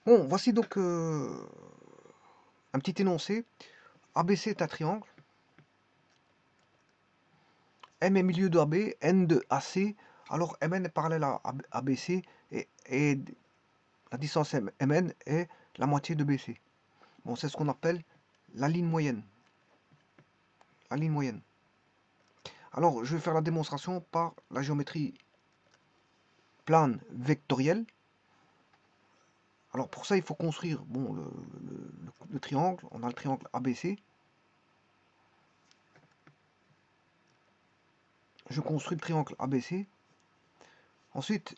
Bon, voici donc un petit énoncé. ABC est un triangle. M est milieu de AB, N de AC. Alors MN est parallèle à ABC et la distance MN est la moitié de BC. Bon, c'est ce qu'on appelle la ligne moyenne. La ligne moyenne. Alors, je vais faire la démonstration par la géométrie plane vectorielle. Alors, pour ça, il faut construire bon, le triangle. On a le triangle ABC. Je construis le triangle ABC. Ensuite,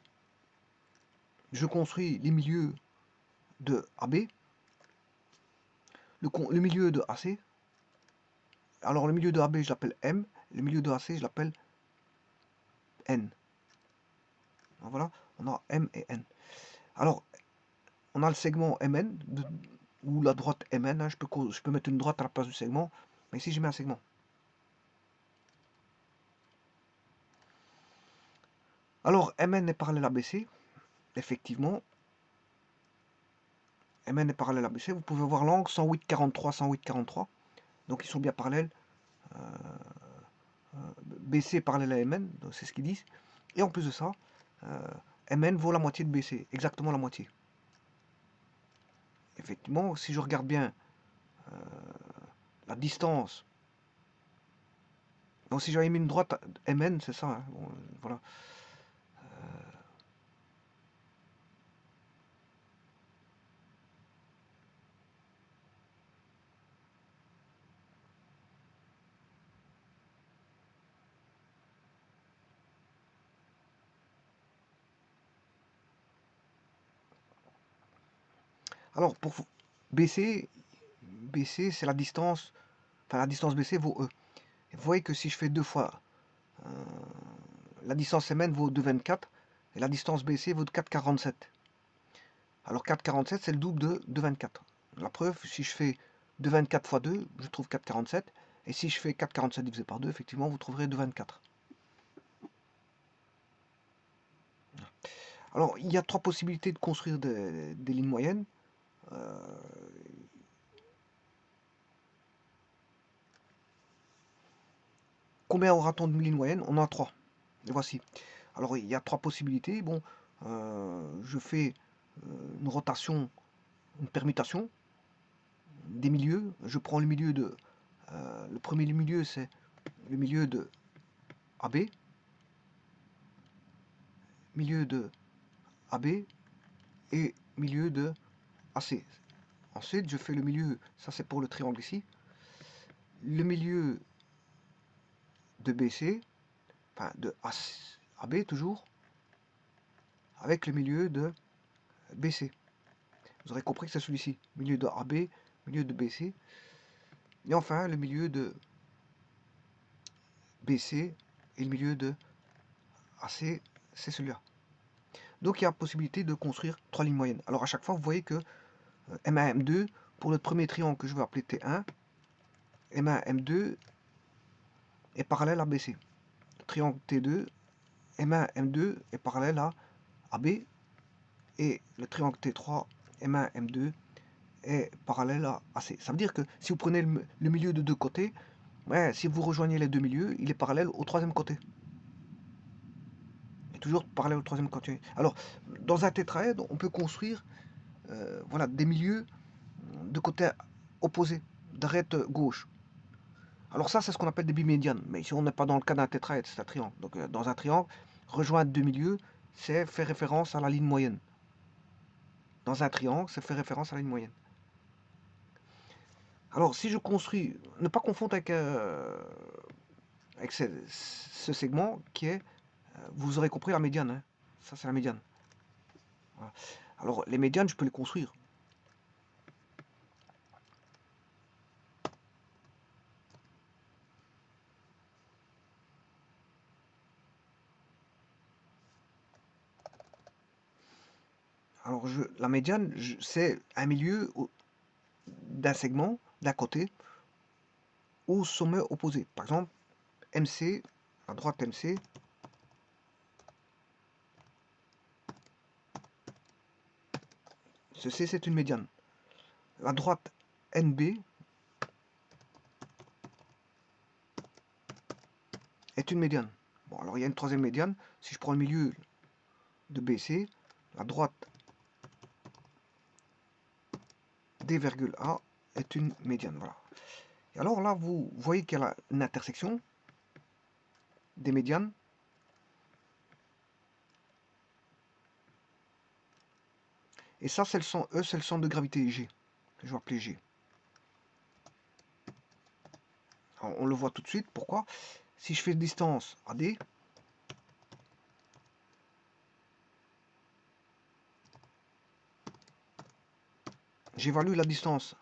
je construis les milieux de AB, le milieu de AC. Alors le milieu de AB je l'appelle M, le milieu de AC je l'appelle N. Voilà, on a M et N. Alors, on a le segment MN, ou la droite MN, hein, je peux mettre une droite à la place du segment, mais ici je mets un segment. Alors, MN est parallèle à BC, effectivement. MN est parallèle à BC, vous pouvez voir l'angle 108,43, 108,43. Donc ils sont bien parallèles. BC est parallèle à MN, c'est ce qu'ils disent. Et en plus de ça, MN vaut la moitié de BC, exactement la moitié. Effectivement, si je regarde bien la distance, donc si j'avais mis une droite MN, c'est ça, hein, bon, voilà. Alors pour BC, BC c'est la distance, enfin la distance BC vaut E. Et vous voyez que si je fais deux fois, la distance MN vaut 2,24 et la distance BC vaut 4,47. Alors 4,47 c'est le double de 2,24. La preuve, si je fais 2,24 fois 2, je trouve 4,47. Et si je fais 4,47 divisé par 2, effectivement, vous trouverez 2,24. Alors, il y a trois possibilités de construire des lignes moyennes. Combien aura-t-on de lignes moyennes? On en a trois. Les voici. Alors, il y a trois possibilités. Bon, je fais une rotation, une permutation des milieux. Je prends le milieu de... le premier milieu, c'est le milieu de AB. Milieu de AB et milieu de AC. Ensuite, je fais le milieu, ça c'est pour le triangle ici, le milieu de BC, enfin de AB toujours, avec le milieu de BC. Vous aurez compris que c'est celui-ci, milieu de AB, milieu de BC, et enfin le milieu de BC et le milieu de AC, c'est celui-là. Donc il y a possibilité de construire trois lignes moyennes. Alors à chaque fois, vous voyez que M1, M2, pour notre premier triangle que je vais appeler T1, M1, M2 est parallèle à BC. Triangle T2, M1, M2 est parallèle à AB et le triangle T3, M1, M2 est parallèle à AC. Ça veut dire que si vous prenez le milieu de deux côtés, ouais, si vous rejoignez les deux milieux, il est parallèle au troisième côté. Il est toujours parallèle au troisième côté. Alors, dans un tétraèdre, on peut construire voilà, des milieux de côtés opposés, droite gauche. Alors ça, c'est ce qu'on appelle des bimédianes. Mais ici, on n'est pas dans le cas d'un tétraèdre, c'est un triangle. Donc, dans un triangle, rejoindre deux milieux, c'est faire référence à la ligne moyenne. Dans un triangle, ça fait référence à la ligne moyenne. Alors, si je construis, ne pas confondre avec ce segment qui est, vous aurez compris, la médiane. Hein. Ça, c'est la médiane. Voilà. Alors, les médianes, je peux les construire. Alors, la médiane, c'est un milieu d'un segment, d'un côté, au sommet opposé. Par exemple, MC, à droite MC, Ceci, c'est une médiane. La droite NB est une médiane. Bon, alors il y a une troisième médiane. Si je prends le milieu de BC, la droite D,A est une médiane. Voilà. Et alors là, vous voyez qu'il y a une intersection des médianes. Et ça, c'est le centre, E, c'est le centre de gravité G, que je vais appeler G. Alors, on le voit tout de suite. Pourquoi? Si je fais distance AD, j'évalue la distance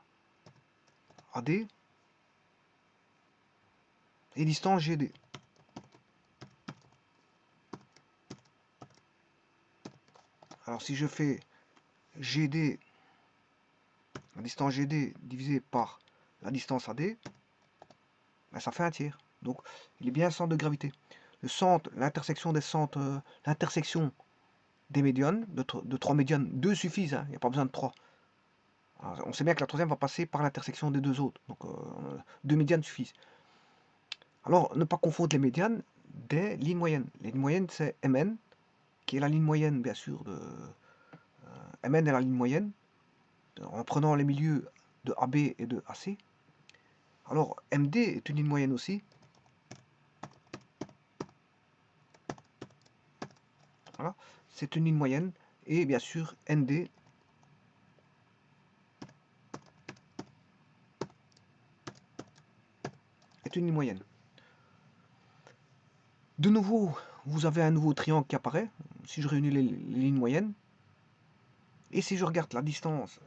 AD et distance GD. Alors si je fais GD, la distance GD divisée par la distance AD, ben ça fait un tiers. Donc il est bien centre de gravité. Le centre, l'intersection des centres, l'intersection des médianes, de 3 médianes, 2 suffisent, hein, il n'y a pas besoin de 3. Alors, on sait bien que la troisième va passer par l'intersection des 2 autres. Donc 2 médianes suffisent. Alors ne pas confondre les médianes des lignes moyennes. Les lignes moyennes c'est MN, qui est la ligne moyenne bien sûr de... MN est la ligne moyenne, en prenant les milieux de AB et de AC. Alors MD est une ligne moyenne aussi. Voilà, c'est une ligne moyenne. Et bien sûr ND est une ligne moyenne. De nouveau, vous avez un nouveau triangle qui apparaît, si je réunis les lignes moyennes. Et si je regarde la distance,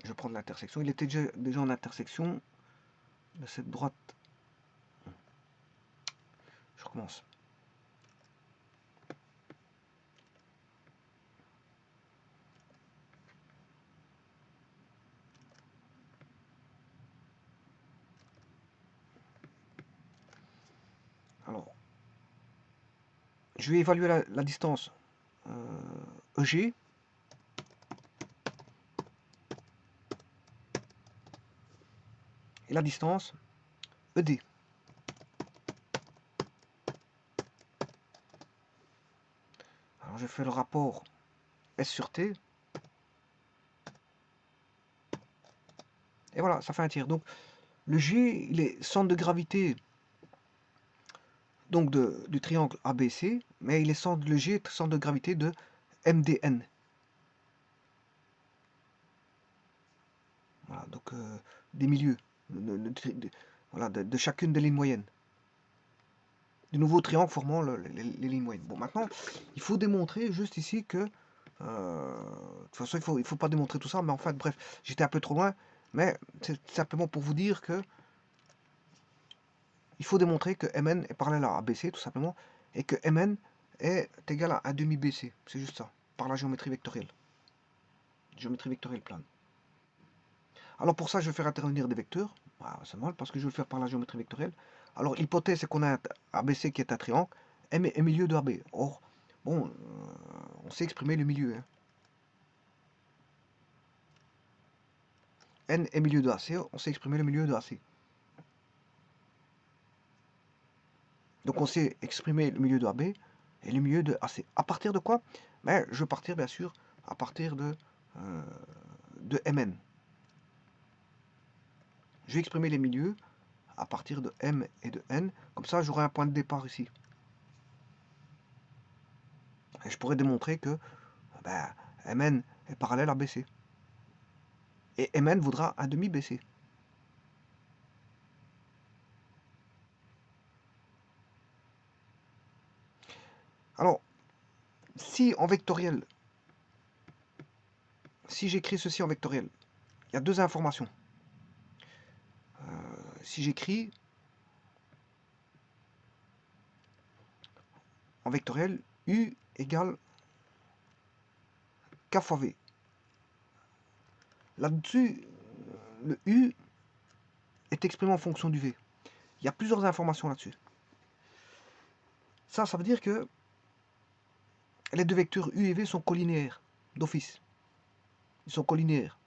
je vais prendre l'intersection. Il était déjà en intersection de cette droite. Je recommence. Alors, je vais évaluer la distance EG. Et la distance ED. Alors je fais le rapport S sur T. Et voilà, ça fait un tiers. Donc le G, il est centre de gravité donc du triangle ABC, mais il est le G est centre de gravité de MDN. Voilà, donc des milieux, voilà, de chacune des lignes moyennes. Du nouveau triangle formant les lignes moyennes. Bon, maintenant, il faut démontrer juste ici que... de toute façon, il faut pas démontrer tout ça, mais en fait, bref, j'étais un peu trop loin, mais c'est simplement pour vous dire que il faut démontrer que Mn est parallèle à ABC, tout simplement, et que Mn est égal à 1 demi BC. C'est juste ça, par la géométrie vectorielle. Géométrie vectorielle plane. Alors pour ça, je vais faire intervenir des vecteurs. Ah, c'est normal, parce que je vais le faire par la géométrie vectorielle. Alors l'hypothèse, c'est qu'on a un ABC qui est un triangle, M est milieu de AB. Or, bon, on sait exprimer le milieu. Hein. N est milieu de AC, on sait exprimer le milieu de AC. Donc on sait exprimer le milieu de AB et le milieu de AC. À partir de quoi? Ben, je vais partir bien sûr à partir de Mn. Je vais exprimer les milieux à partir de M et de N. Comme ça, j'aurai un point de départ ici. Et je pourrais démontrer que ben, Mn est parallèle à BC. Et Mn vaudra un demi BC. Alors, si en vectoriel, si j'écris ceci en vectoriel, il y a deux informations. Si j'écris en vectoriel U égale K fois V. Là-dessus, le U est exprimé en fonction du V. Il y a plusieurs informations là-dessus. Ça veut dire que les deux vecteurs U et V sont collinéaires, d'office. Ils sont collinéaires.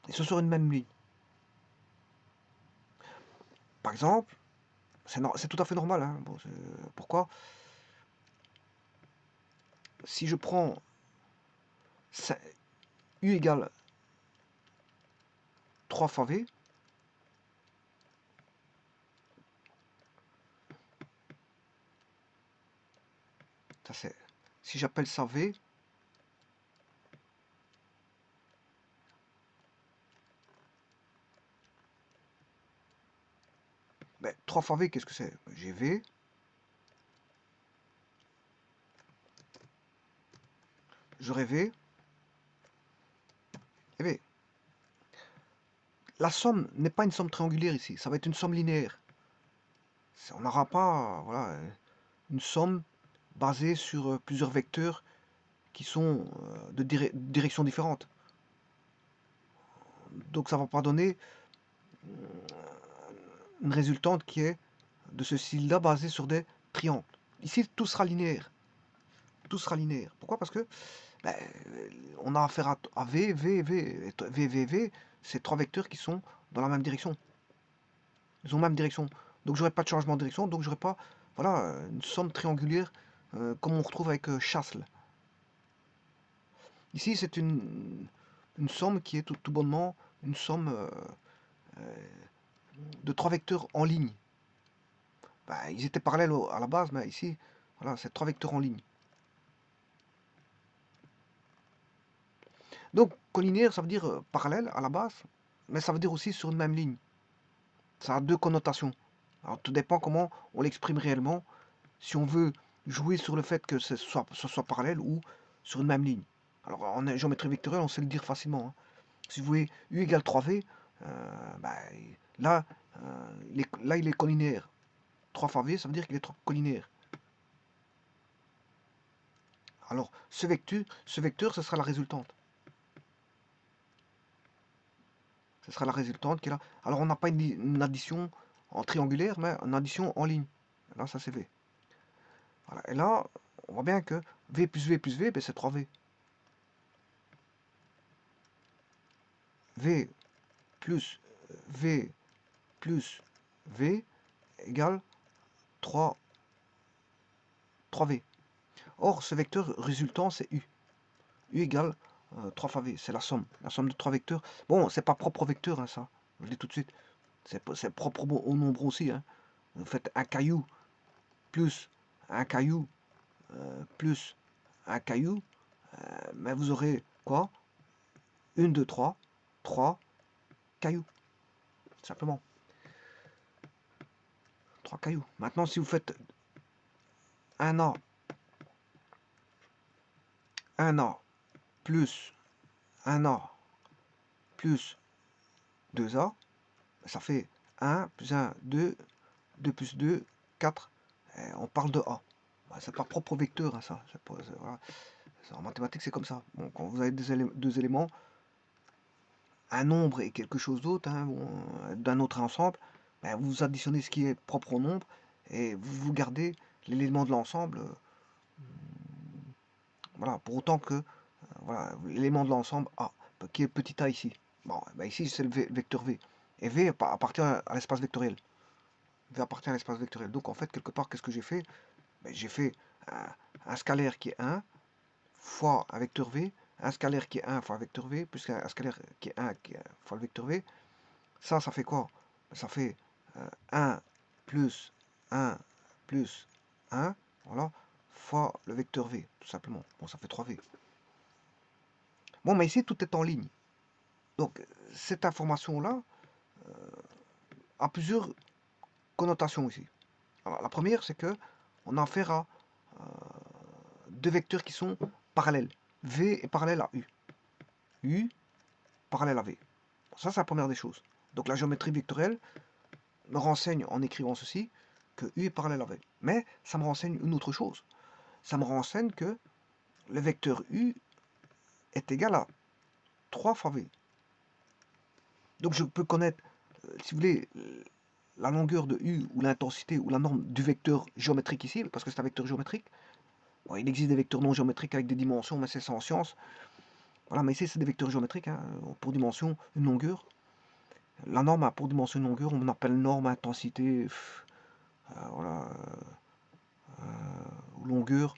Ils sont sur une même ligne. Par exemple, c'est tout à fait normal. Hein. Bon, pourquoi? Si je prends U égale 3 fois V, ça c'est, si j'appelle ça V, ben, 3 fois V, qu'est-ce que c'est? J'ai V, j'aurai V, et V. La somme n'est pas une somme triangulaire ici, ça va être une somme linéaire. On n'aura pas voilà, une somme basée sur plusieurs vecteurs qui sont de directions différentes. Donc ça ne va pas donner une résultante qui est de ce style-là basée sur des triangles. Ici, tout sera linéaire. Tout sera linéaire. Pourquoi? Parce que ben, on a affaire à V, V, V, V, V, V, c'est trois vecteurs qui sont dans la même direction. Ils ont la même direction. Donc j'aurai pas de changement de direction, donc j'aurai pas voilà, une somme triangulaire comme on retrouve avec Chasles. Ici, c'est une somme qui est tout bonnement une somme de trois vecteurs en ligne. Ben, ils étaient parallèles à la base, mais ici, voilà, c'est trois vecteurs en ligne. Donc, collinaire, ça veut dire parallèle à la base, mais ça veut dire aussi sur une même ligne. Ça a deux connotations. Alors, tout dépend comment on l'exprime réellement. Si on veut jouer sur le fait que ce soit parallèle ou sur une même ligne. Alors, en géométrie vectorielle, on sait le dire facilement. Hein. Si vous voyez U égale 3V, bah, là, il est collinaire. 3 fois V, ça veut dire qu'il est collinaire. Alors, ce vecteur, ce sera la résultante. Ce sera la résultante qui est là. Alors, on n'a pas une addition en triangulaire, mais une addition en ligne. Là, ça c'est V. Voilà. Et là, on voit bien que V plus V, ben, c'est 3V. V plus V plus V égale 3, 3V. Or, ce vecteur résultant, c'est U. U égale 3 fois V, c'est la somme de trois vecteurs. Bon, c'est pas propre au vecteur, hein, ça, je le dis tout de suite. C'est propre au nombre aussi. Hein. Vous faites un caillou plus un caillou plus un caillou, mais vous aurez quoi? 1, 2, 3 cailloux, simplement. 3 cailloux. Maintenant, si vous faites un A plus un A plus 2A, ça fait 1 plus 1, 2, 2 plus 2, 4. On parle de A. C'est pas propre au vecteur, hein, ça. Voilà. En mathématiques, c'est comme ça. Bon, quand vous avez deux éléments, un nombre et quelque chose d'autre, hein, bon, d'un autre ensemble, ben, vous additionnez ce qui est propre au nombre et vous gardez l'élément de l'ensemble. Voilà, pour autant que voilà, l'élément de l'ensemble A, qui est petit a ici. Bon, ben ici c'est le vecteur V. Et V appartient à l'espace vectoriel. V appartient à l'espace vectoriel. Donc en fait, quelque part, qu'est-ce que j'ai fait? Ben, j'ai fait un scalaire qui est 1 fois un vecteur V, un scalaire qui est 1 fois un vecteur V, plus un scalaire qui est 1 fois le vecteur V. Ça fait quoi? Ça fait 1 plus 1 plus 1, voilà, fois le vecteur V, tout simplement. Bon, ça fait 3V. Bon, mais ici, tout est en ligne. Donc, cette information-là a plusieurs connotations ici. Alors, la première, c'est que on a affaire à deux vecteurs qui sont parallèles. V est parallèle à U. U parallèle à V. Ça, c'est la première des choses. Donc, la géométrie vectorielle me renseigne en écrivant ceci que U est parallèle à V. Mais ça me renseigne une autre chose. Ça me renseigne que le vecteur U est égal à 3 fois V. Donc je peux connaître si vous voulez, la longueur de U ou l'intensité ou la norme du vecteur géométrique ici, parce que c'est un vecteur géométrique. Bon, il existe des vecteurs non géométriques avec des dimensions, mais c'est ça en science. Voilà, mais ici c'est des vecteurs géométriques, hein, pour dimension, une longueur. La norme a pour dimension une longueur, on appelle norme intensité, voilà, longueur.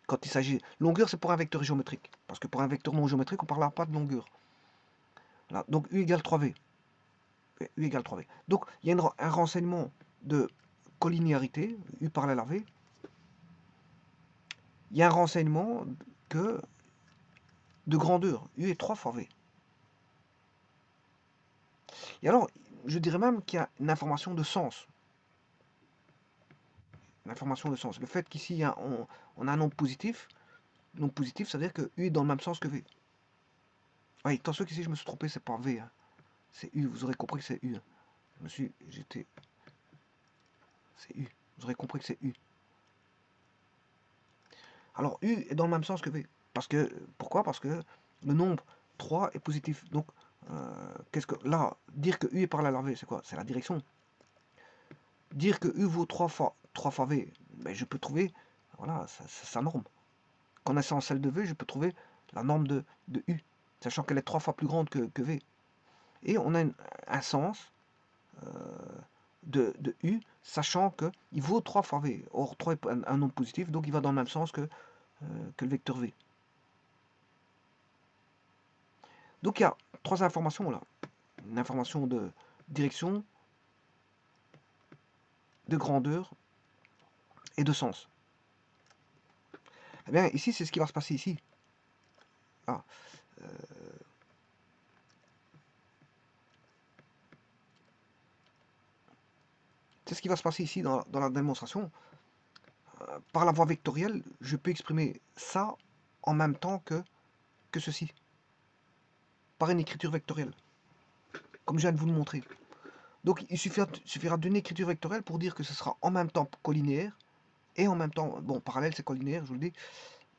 Quand il s'agit. Longueur, c'est pour un vecteur géométrique. Parce que pour un vecteur non géométrique, on ne parlera pas de longueur. Voilà, donc U égale 3V. U égale 3V. Donc, il y a un renseignement de collinéarité, U parallèle à V. Il y a un renseignement que de grandeur, U est 3 fois V. Et alors, je dirais même qu'il y a une information de sens. Une information de sens. Le fait qu'ici, on a un nombre positif, ça veut dire que U est dans le même sens que V. Oui, attention qu'ici, je me suis trompé, c'est pas V. Hein. C'est U, vous aurez compris que c'est U. C'est U. Vous aurez compris que c'est U. Alors, U est dans le même sens que V. Pourquoi? Parce que le nombre 3 est positif. Donc, là, dire que U est parallèle à V, c'est quoi? C'est la direction. Dire que U vaut 3 fois V, ben, je peux trouver, voilà, sa norme. Connaissant celle de V, je peux trouver la norme de U, sachant qu'elle est 3 fois plus grande que V. Et on a un sens de U, sachant qu'il vaut 3 fois V. Or, 3 est un nombre positif, donc il va dans le même sens que le vecteur V. Donc il y a 3 informations là. Une information de direction, de grandeur et de sens. Eh bien, ici, c'est ce qui va se passer ici. Ah, c'est ce qui va se passer ici dans la démonstration. Par la voie vectorielle, je peux exprimer ça en même temps que ceci, par une écriture vectorielle, comme je viens de vous le montrer. Donc il suffira d'une écriture vectorielle pour dire que ce sera en même temps collinéaire et en même temps, bon, parallèle c'est collinéaire, je vous le dis,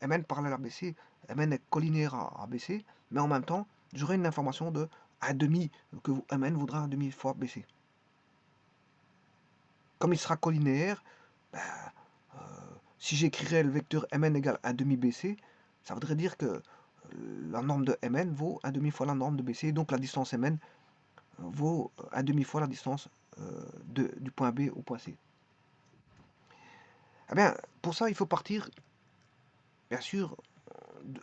Mn parallèle à BC, Mn est collinéaire à BC, mais en même temps, j'aurai une information de 1,5 que Mn vaudra 1,5 fois BC. Comme il sera collinéaire, ben, si j'écrirais le vecteur Mn égale 1,5 BC, ça voudrait dire que la norme de Mn vaut 1,5 fois la norme de BC, donc la distance Mn vaut 1,5 fois la distance du point B au point C. Eh bien, pour ça, il faut partir, bien sûr, de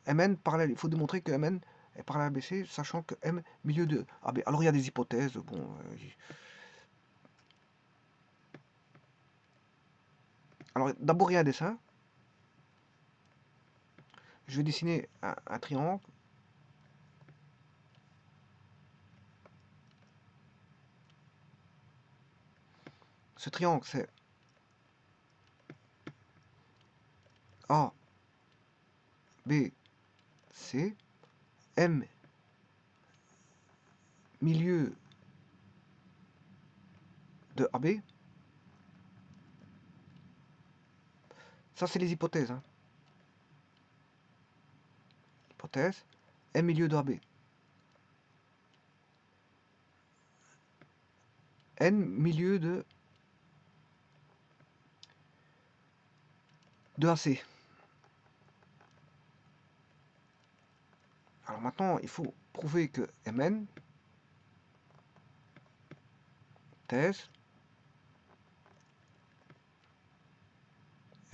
Mn parallèle. Il faut démontrer que Mn est parallèle à BC, sachant que M milieu de AB. Alors, il y a des hypothèses. Bon, alors, d'abord, il y a un dessin. Je vais dessiner un triangle. Ce triangle, c'est A, B, C, M, milieu de AB. Ça, c'est les hypothèses. Hein. Hypothèse, M, milieu de AB. N, milieu de AC. Alors maintenant, il faut prouver que Mn, thèse,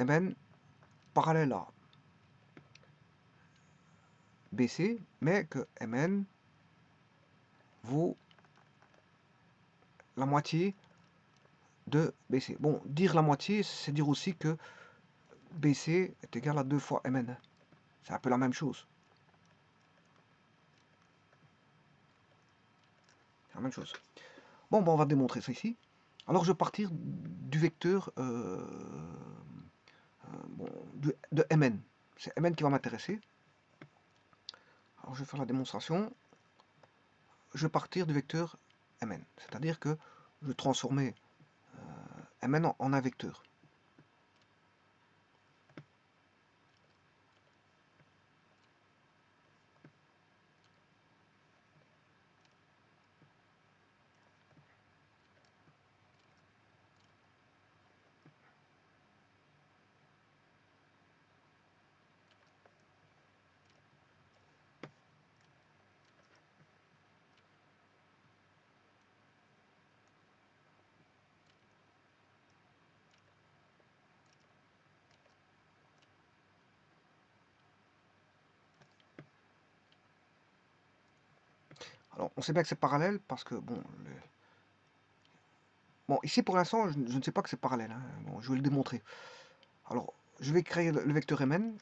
Mn parallèle à BC, mais que Mn vaut la moitié de BC. Bon, dire la moitié, c'est dire aussi que BC est égal à 2 fois Mn. C'est un peu la même chose. C'est la même chose. Bon, ben on va démontrer ça ici. Alors, je vais partir du vecteur de Mn. C'est Mn qui va m'intéresser. Alors, je vais faire la démonstration. Je vais partir du vecteur Mn. C'est-à-dire que je vais transformer Mn en un vecteur. Alors, on sait bien que c'est parallèle parce que, bon, bon ici pour l'instant, je ne sais pas que c'est parallèle, hein. Bon, je vais le démontrer. Alors, je vais créer le vecteur mn.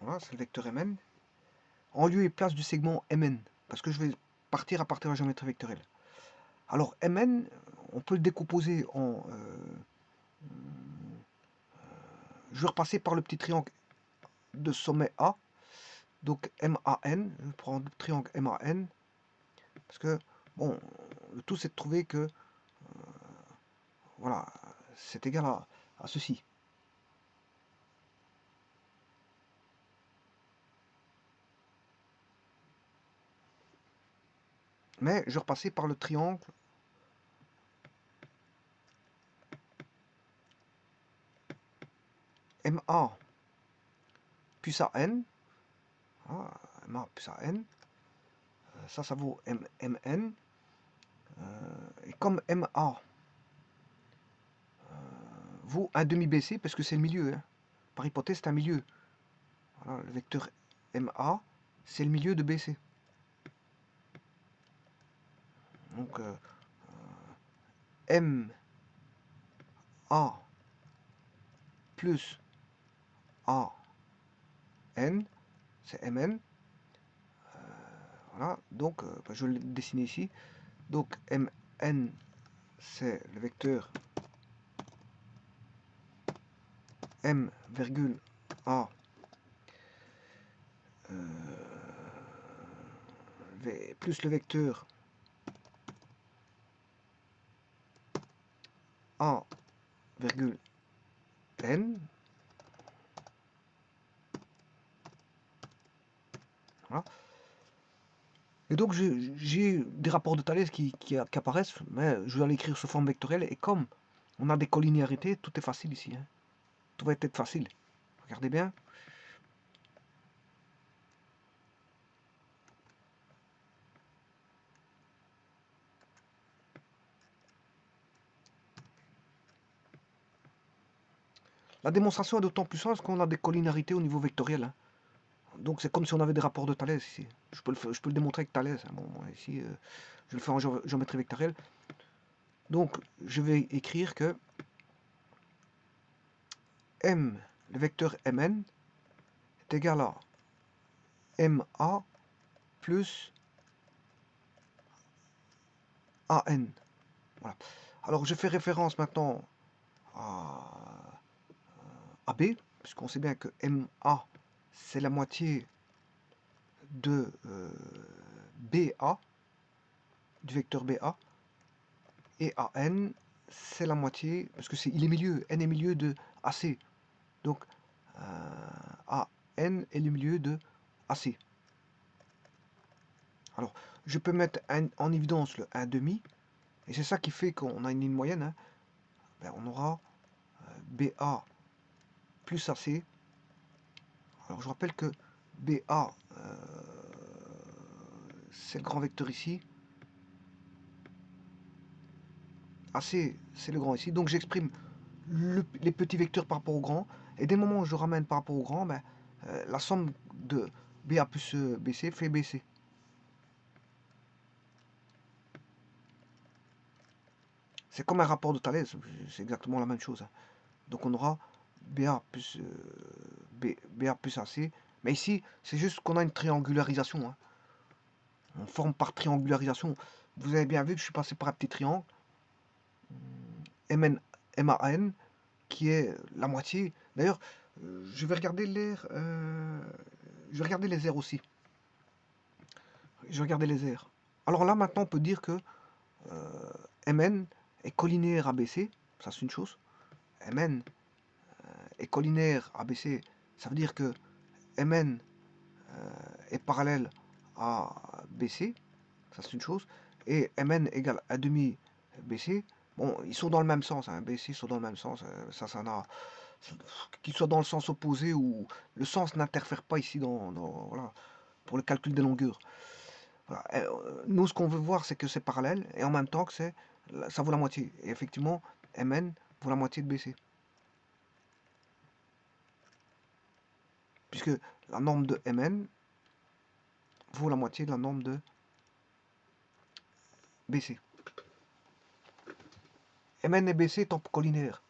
Voilà, c'est le vecteur mn. En lieu et place du segment mn, parce que je vais partir à partir de la géométrie vectorielle. Alors, mn, on peut le décomposer en... je vais repasser par le petit triangle de sommet A. Donc MAN, je prends le triangle MAN, parce que, bon, le tout c'est de trouver que, voilà, c'est égal à ceci. Mais je vais repasser par le triangle MA plus AN, voilà, MA plus AN, ça vaut MN, et comme MA vaut un demi-BC, parce que c'est le milieu, hein. Par hypothèse c'est un milieu. Voilà, le vecteur MA, c'est le milieu de BC. Donc MA plus AN, c'est MN. Voilà, donc je vais le dessiner ici. Donc MN, c'est le vecteur M, A plus le vecteur A, N. Voilà. Et donc j'ai des rapports de Thalès qui apparaissent, mais je vais l'écrire sous forme vectorielle. Et comme on a des collinéarités, tout est facile ici, hein. Tout va être facile. Regardez bien. La démonstration est d'autant plus simple qu'on a des collinéarités au niveau vectoriel, hein. Donc c'est comme si on avait des rapports de Thalès ici. Je peux le démontrer avec Thalès, hein. Bon, ici, je le fais en géométrie vectorielle. Donc je vais écrire que M, le vecteur Mn, est égal à MA plus AN. Voilà. Alors je fais référence maintenant à B, puisqu'on sait bien que MA, c'est la moitié de BA, du vecteur BA, et AN, c'est la moitié, parce que il est milieu, N est milieu de AC. Donc AN est le milieu de AC. Alors, je peux mettre en évidence le 1,5, et c'est ça qui fait qu'on a une ligne moyenne, hein. Ben, on aura BA plus AC. Alors, je rappelle que BA, c'est le grand vecteur ici. AC, c'est le grand ici. Donc, j'exprime les petits vecteurs par rapport au grand. Et dès le moment où je ramène par rapport au grand, ben, la somme de BA plus BC fait BC. C'est comme un rapport de Thalès, c'est exactement la même chose, hein. Donc on aura BA plus, BA plus AC. Mais ici, c'est juste qu'on a une triangularisation, hein. On forme par triangularisation. Vous avez bien vu que je suis passé par un petit triangle. MN, MAN, qui est la moitié. D'ailleurs, je vais regarder l'air. Je vais regarder les airs aussi. Je vais regarder les airs. Alors là, maintenant, on peut dire que MN est collinaire à BC. Ça, c'est une chose. MN est collinaire à BC. Ça veut dire que MN est parallèle à BC. Ça, c'est une chose. Et MN égale à demi BC. Bon, ils sont dans le même sens, hein. BC sont dans le même sens. Ça n'a. Qu'ils soient dans le sens opposé ou le sens n'interfère pas ici voilà, pour le calcul des longueurs. Voilà. Nous, ce qu'on veut voir, c'est que c'est parallèle et en même temps que ça vaut la moitié. Et effectivement, Mn vaut la moitié de BC. puisque la norme de Mn vaut la moitié de la norme de BC. Mn et BC étant collinéaires.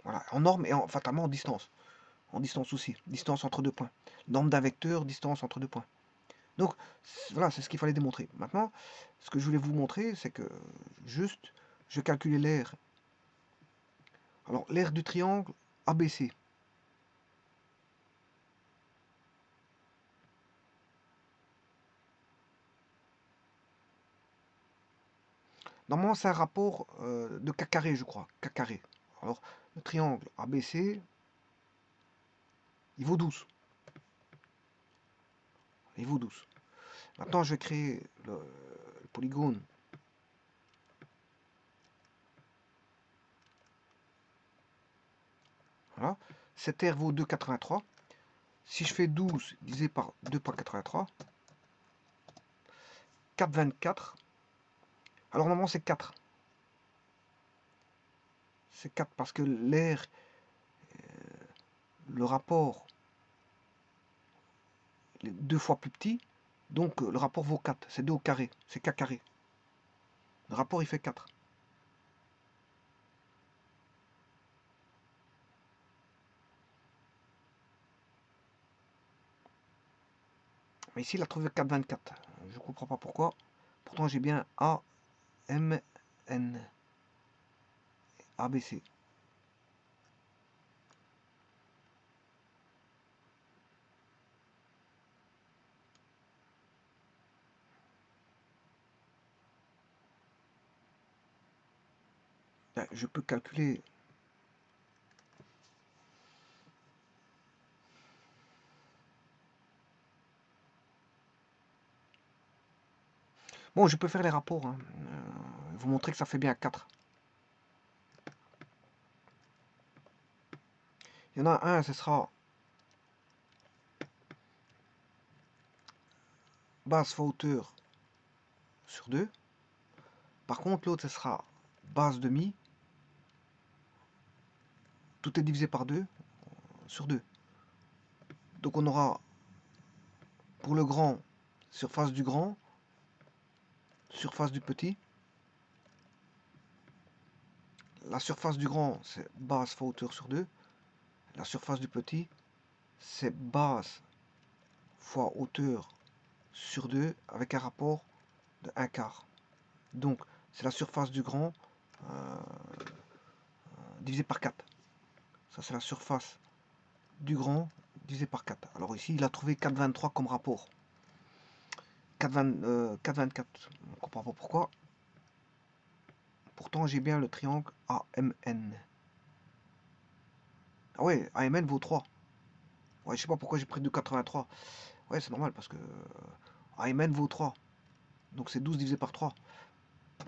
Voilà, en norme et fatalement en distance. En distance aussi, distance entre deux points. Norme d'un vecteur, distance entre deux points. Donc voilà, c'est ce qu'il fallait démontrer. Maintenant, ce que je voulais vous montrer, c'est que juste, je calculais l'aire. Alors, l'aire du triangle ABC. Normalement, c'est un rapport de K carré, je crois. K carré. Alors, le triangle ABC, il vaut 12. Il vaut 12. Maintenant, je vais créer le polygone. Voilà. Cette aire vaut 2,83. Si je fais 12 divisé par 2,83, 4,24. Alors, normalement, c'est 4. C'est 4 parce que l'aire, le rapport, est 2 fois plus petit. Donc, le rapport vaut 4. C'est 2 au carré. C'est K carré. Le rapport, il fait 4. Mais ici, il a trouvé 4,24. Je ne comprends pas pourquoi. Pourtant, j'ai bien A, M, N, A, B, C. Je peux calculer. Bon, je peux faire les rapports. Hein. Vous montrer que ça fait bien 4. Il y en a un, ce sera base fois hauteur sur 2. Par contre, l'autre, ce sera base demi. Tout est divisé par 2 sur 2. Donc on aura pour le grand, surface du grand, surface du petit. La surface du grand, c'est base fois hauteur sur 2. La surface du petit, c'est base fois hauteur sur 2 avec un rapport de 1 quart. Donc, c'est la surface du grand divisé par 4. Ça, c'est la surface du grand divisé par 4. Alors ici, il a trouvé 4,23 comme rapport. 4,24. On ne comprend pas pourquoi. Pourtant, j'ai bien le triangle AMN. Ah ouais, AMN vaut 3. Ouais, je sais pas pourquoi j'ai pris 2,83. Ouais, c'est normal parce que AMN vaut 3. Donc c'est 12 divisé par 3.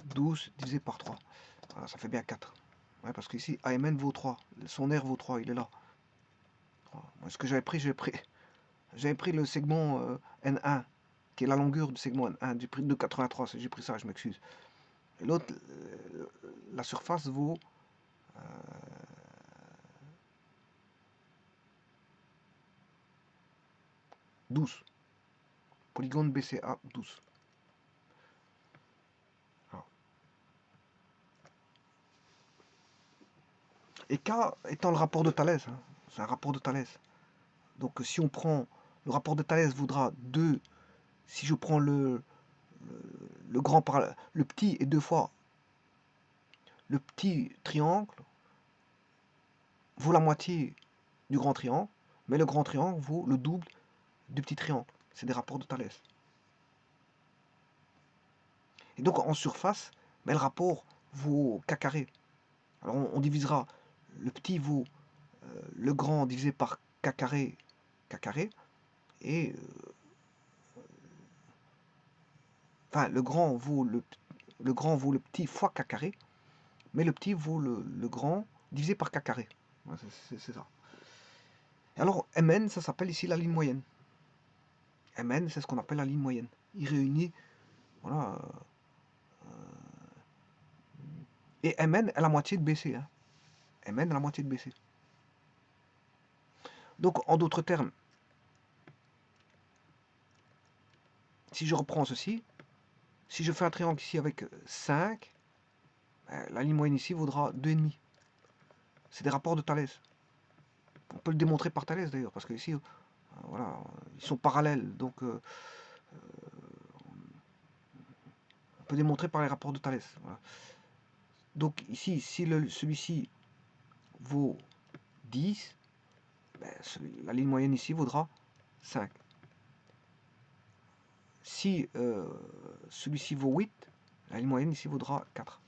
12 divisé par 3. Voilà, ça fait bien 4. Ouais, parce qu'ici, AMN vaut 3. Son R vaut 3, il est là. Ce que j'avais pris le segment N1, qui est la longueur du segment N1, du prix de 83. J'ai pris ça, je m'excuse. Et l'autre, la surface vaut 12. Polygone BCA 12. Alors. Et K étant le rapport de Thalès, hein, c'est un rapport de Thalès. Donc si on prend, le rapport de Thalès vaudra 2, si je prends le grand par le petit et 2 fois le petit triangle vaut la moitié du grand triangle, mais le grand triangle vaut le double du petit triangle. C'est des rapports de Thalès. Et donc en surface, mais le rapport vaut K carré. Alors on divisera, le petit vaut le grand divisé par K carré, et enfin le grand vaut le petit fois K carré, mais le petit vaut le grand divisé par K carré. Ouais, c'est ça. Et alors Mn, ça s'appelle ici la ligne moyenne. Mn, c'est ce qu'on appelle la ligne moyenne. Il réunit, voilà, Et Mn est la moitié de BC. Hein. Mn est la moitié de BC. Donc, en d'autres termes, si je reprends ceci, si je fais un triangle ici avec 5, la ligne moyenne ici vaudra 2,5. C'est des rapports de Thalès. On peut le démontrer par Thalès d'ailleurs, parce que ici, voilà, ils sont parallèles. Donc, on peut démontrer par les rapports de Thalès. Voilà. Donc ici, si celui-ci vaut 10, ben, la ligne moyenne ici vaudra 5. Si celui-ci vaut 8, la ligne moyenne ici vaudra 4.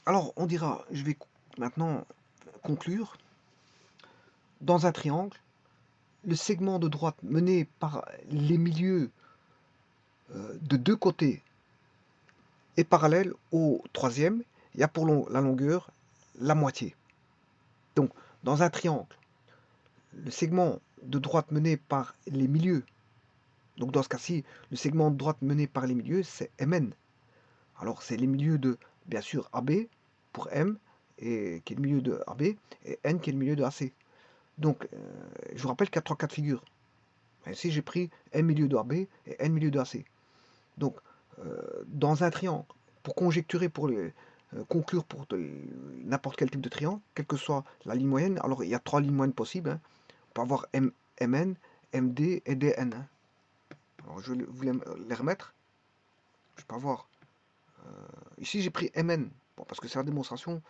Alors, on dira, je vais maintenant conclure. Dans un triangle, le segment de droite mené par les milieux de deux côtés est parallèle au troisième. Il y a pour la longueur la moitié. Donc, dans un triangle, le segment de droite mené par les milieux, donc dans ce cas-ci, le segment de droite mené par les milieux, c'est Mn. Alors, c'est les milieux de, bien sûr, AB pour M, et, qui est le milieu de AB, et N qui est le milieu de AC. Donc, je vous rappelle qu'il y a trois cas de figure. Ici, j'ai pris M milieu de AB et N milieu de AC. Donc, dans un triangle, pour conjecturer, pour conclure pour n'importe quel type de triangle, quelle que soit la ligne moyenne, alors il y a trois lignes moyennes possibles. Hein. On peut avoir Mn, Md et Dn. Hein. Alors, je vais vous les remettre. Je peux avoir. Ici, j'ai pris Mn, bon, parce que c'est la démonstration.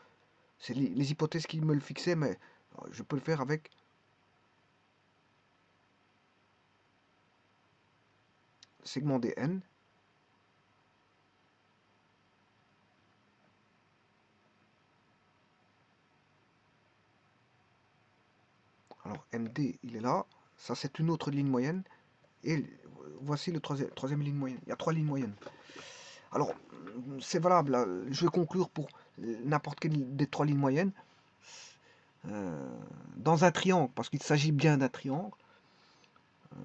C'est les hypothèses qui me le fixaient, mais je peux le faire avec segment Dn. Alors MD, il est là. Ça, c'est une autre ligne moyenne. Et voici le troisième ligne moyenne. Il y a trois lignes moyennes. Alors, c'est valable. Là. Je vais conclure pour n'importe quelle des trois lignes moyennes. Dans un triangle, parce qu'il s'agit bien d'un triangle,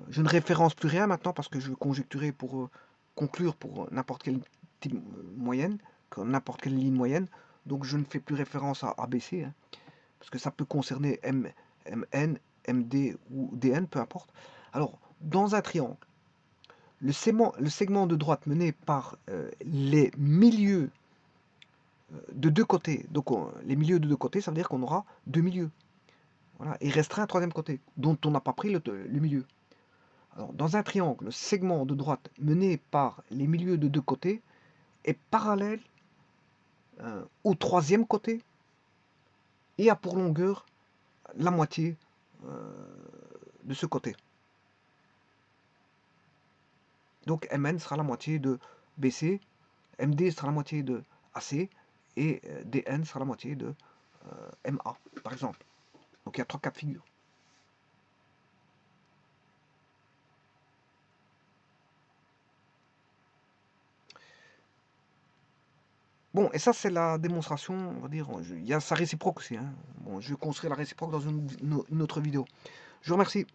je ne référence plus rien maintenant parce que je vais conjecturer pour conclure pour n'importe quelle type moyenne, n'importe quelle ligne moyenne. Donc je ne fais plus référence à ABC, hein, parce que ça peut concerner Mn, Md ou Dn, peu importe. Alors, dans un triangle, le segment de droite mené par les milieux de deux côtés, donc les milieux de deux côtés, ça veut dire qu'on aura deux milieux. Voilà, et il restera un troisième côté, dont on n'a pas pris le milieu. Alors, dans un triangle, le segment de droite mené par les milieux de deux côtés est parallèle au troisième côté et a pour longueur la moitié de ce côté. Donc Mn sera la moitié de BC, MD sera la moitié de AC et Dn sera la moitié de MA, par exemple. Donc il y a trois cas de figure. Bon, et ça c'est la démonstration, on va dire, il y a sa réciproque aussi. Hein. Bon, je vais construire la réciproque dans une autre vidéo. Je vous remercie.